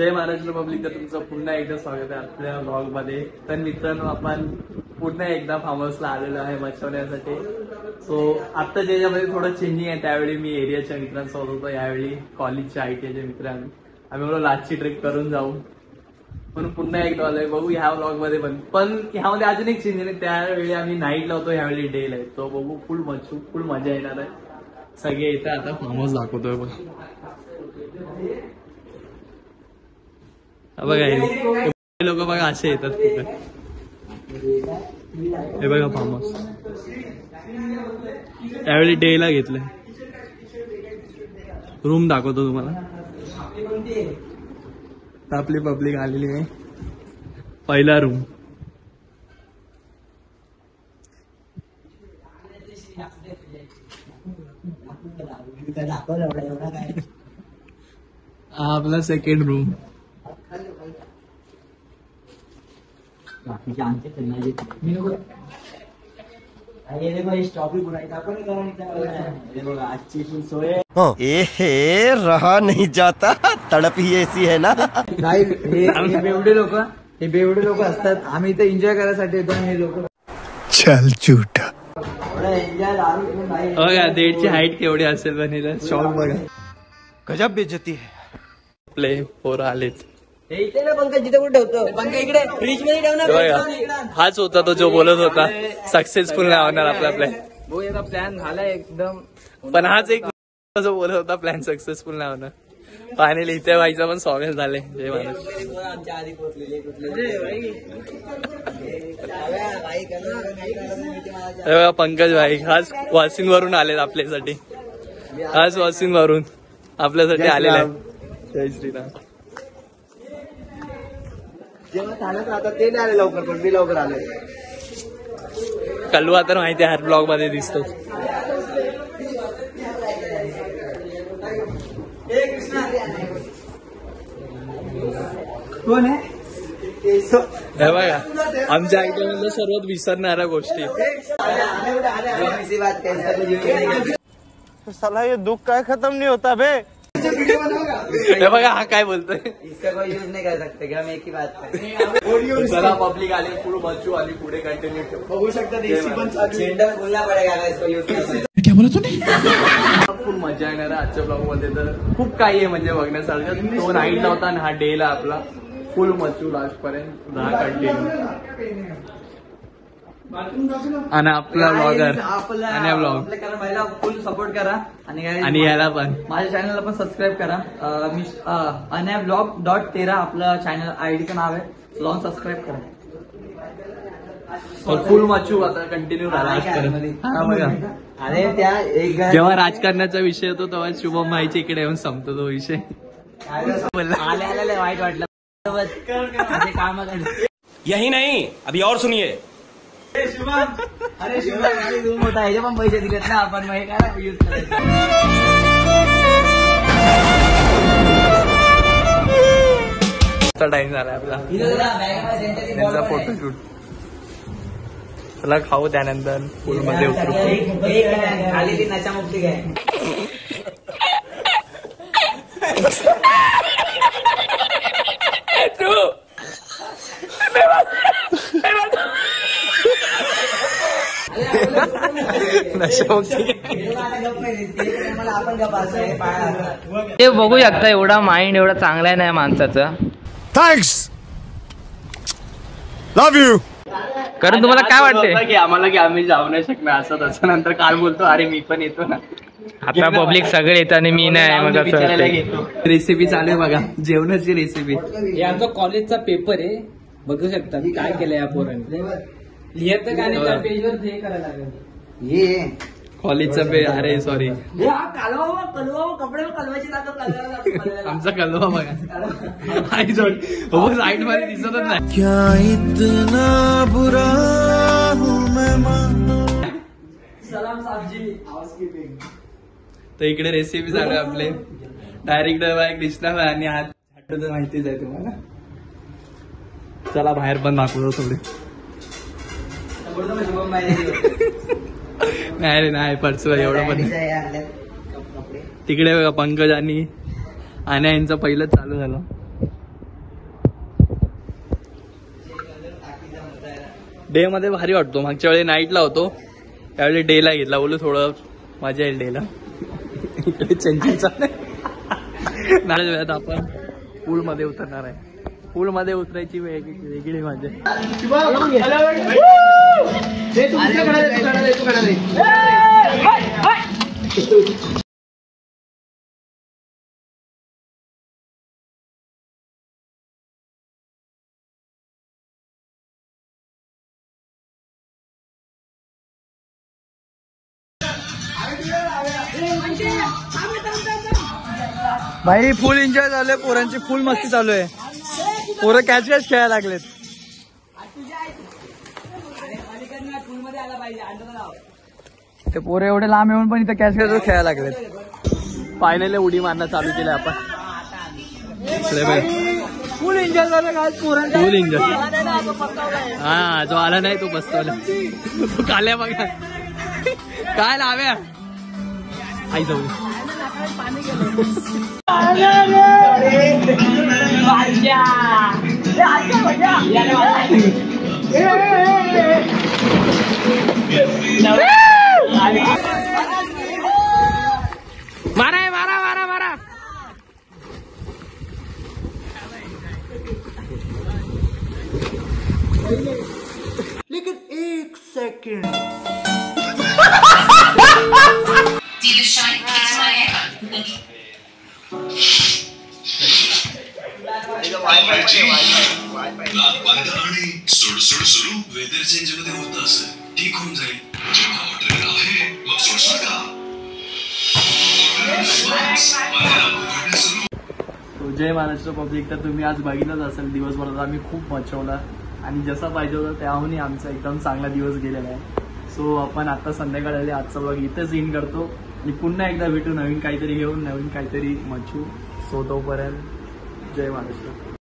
जय Maharashtra public, तर तुमचं पुन्हा एकदा स्वागत आहे आपल्या ब्लॉग मध्ये. तर मित्रांनो, आपण पुन्हा एकदा फार्म हाऊसला आलेलो आहे बसवण्यासाठी. सो आता ज्याच्यामध्ये थोडं चेंजिंग आहे. त्यावेळी मी एरियाच्या मित्रांसोबत होतो, यावेळी कॉलेजच्या ITIचे मित्र आम्ही बोललो लास्टची ट्रिप करून जाऊ म्हणून पुन्हा एकदा आलोय. बघू ह्या ब्लॉग मध्ये पण ह्यामध्ये अजून एक चेंज आहे. त्यावेळी आम्ही नाईटला होतो, ह्यावेळी डेला आहे. तो बघू फुल मजा येणार आहे. सगळे इथे आता फार्म हाऊस दाखवतोय बघ. बघा हे लोक बघा असे येतात कुठे. हे बघा फार्म हाऊस त्यावेळी डेला घेतलंय. रूम दाखवतो तुम्हाला. आपली पब्लिक आलेली आहे. पहिला रूम. आपला सेकंड रूम. रहा नहीं जाता, तड़प ही ऐसी है ना. हे बेवडे लोक असतात. आम्ही इथे एन्जॉय करायसाठी येतो. हे लोक चल झूठा. बघा डेटची हाईट केवढी असेल बनेल. शॉक बघा. गजब बेइज्जती है. प्ले पोरं आलेत. पंकज जिथे कुठे ठेवतो. पंकज इकडे फ्रीज मध्ये ठेवणार. हाच होता तो जो बोलत होता सक्सेसफुल नाही होणार आपला प्लॅन. प्लॅन झालाय एकदम. पण हाच एक जो बोलत होता प्लॅन सक्सेसफुल नाही होणार. फायनली इथे व्हायचं पण स्वागत झाले. जय महाराज. आमच्या आधी बघा पंकज भाई आज वॉशिंग वरून आलेत आपल्यासाठी. आज वॉशिंग वरून आपल्यासाठी आलेला आहे. जय श्रीराम. जेव्हा चालत राहतात ते नाही आले लवकर, पण मी लवकर आले. कलवा तर माहिती आहे हर ब्लॉग मध्ये दिसतो. कोण आहे हे बघा आमच्या आयटमधल्या सर्वात विसरणाऱ्या गोष्टी. साला ये दुख काय खत्म नहीं होता बे. हे बघा हा काय बोलतोय. इसका कोई यूज नहीं कर सकते क्या. मैं एक ही बात कर. चला पब्लिक आली फुल बच्चू आणि पुढे कंटिन्यू बघू शकता. झेंडा बोलना पडेगा इसको यूज करना. क्या बोला तुम्ही. फुल मजा येणार आहे आजच्या ब्लॉग मध्ये. तर खूप काही आहे म्हणजे बघण्यासारखं. तो नाईटला होता आणि हा डेला आपला. फुल मच्चू लास्ट पर्यंत राहा कंटिन्यू. आणि आपला ब्लॉगर आणि ब्लॉग फुल सपोर्ट करा. आणि याला पण माझ्या चॅनलला पण सबस्क्राईब करा. मी अनयाब्लॉग.13 आपलं चॅनल आयडीचं नाव आहे. जाऊन सबस्क्राईब करा. फुल मच्चू आता कंटिन्यू राहा बघा. अरे त्या एक जेव्हा राजकारणाचा विषय होतो तेव्हा शुभम माईच्या इकडे येऊन संपतो तो विषय. आले वाईट वाटलं. काम यही नहीं, अभी और सुनिए. अरे शिवाय रूम होता. ह्याचे पण पैसे दिलेत ना आपण. मग हे काय यूज करायचं. टाइम झालाय आपला त्यांचा फोटोशूट. चला खाऊ त्यानंतर पूल मध्ये उतरू. खाली ती नशामुक्ती काय. ते बघू शकता. एवढा माइंड एवढा चांगला आहे ना माणसाचा. Thanks, love you. कारण तुम्हाला काय वाटतंय की आम्हाला की आम्ही जाऊ नाही शकणार असं तसं. नंतर काल बोलतो अरे मी पण येतो ना. आता पब्लिक सगळे येतात आणि मी नाही. मग असं रेसिपी चालू आहे बघा. जेवणाची रेसिपी. हे आमचा कॉलेजचा पेपर आहे. बघू शकता काय केलं या पोरांनी. लिहायचं काय नाही पेजवर हे करायला लागेल. कॉलेजचा पे. अरे सॉरी कलवा कपडे कलवाची आमचा कलवा बघा. आई जोड साईड मध्ये दिसतच नाही. क्या इतना बुरा हूं मैं. सलाम साहबजी. हाऊसकीपिंग. तर इकडे रेसिपी चालू आहे आपले. डायरेक्टर बाय कृष्णा बाय आणि हात तर माहितीच आहे तुम्हाला. चला बाहेर पण दाखवतो थोडे. नाही रे नाही परसू एवढं पण. तिकडे बघा पंकज आणि यांचं पहिलंच चालू झालं. डे मध्ये भारी वाटतो. मागच्या वेळी नाईटला होतो, त्यावेळी डेला घेतला. बोलू थोडं मजा येईल डेला. इकडे चेंजिंग चालू वेळात आपण पूल मध्ये उतरणार आहे. पूल मध्ये उतरायची वेगळी मजा. भाई फुल एन्जॉय झालंय. पोरांची फुल मस्ती चालू आहे. पोरं कॅच कॅच खेळायला लागलेत. ते पोरं एवढे लांब येऊन पण इथं कॅच कॅच खेळायला लागलेत. फायनली उडी मारणं चालू केलं आपण. फुल एन्जॉय झालं का पोरांचा? फुल एन्जॉय. हा जो आला नाही तो बसवला. तो काल्या बघा काय लाव्या आई जाऊ. मारा मारा मारा मारा. लेकिन एक सेकंड सोडसोड सुरू वेदर चेंज मध्ये होत असं ठीक होऊन जाईल. जेव्हा मटेरियल आहे मग सोडसोड का. जय महाराष्ट्र पब्लिक. तर तुम्ही आज बघितलंच असेल दिवसभरात आम्ही खूप मचवला आणि जसं पाहिजे होतं त्याहूनही आमचा एकदम चांगला दिवस गेलेला आहे. सो आपण आता संध्याकाळी आजचा ब्लॉग इथेच इन करतो आणि पुन्हा एकदा भेटू नवीन काहीतरी घेऊन, नवीन काहीतरी मचू. सो तोपर्यंत जय महाराष्ट्र.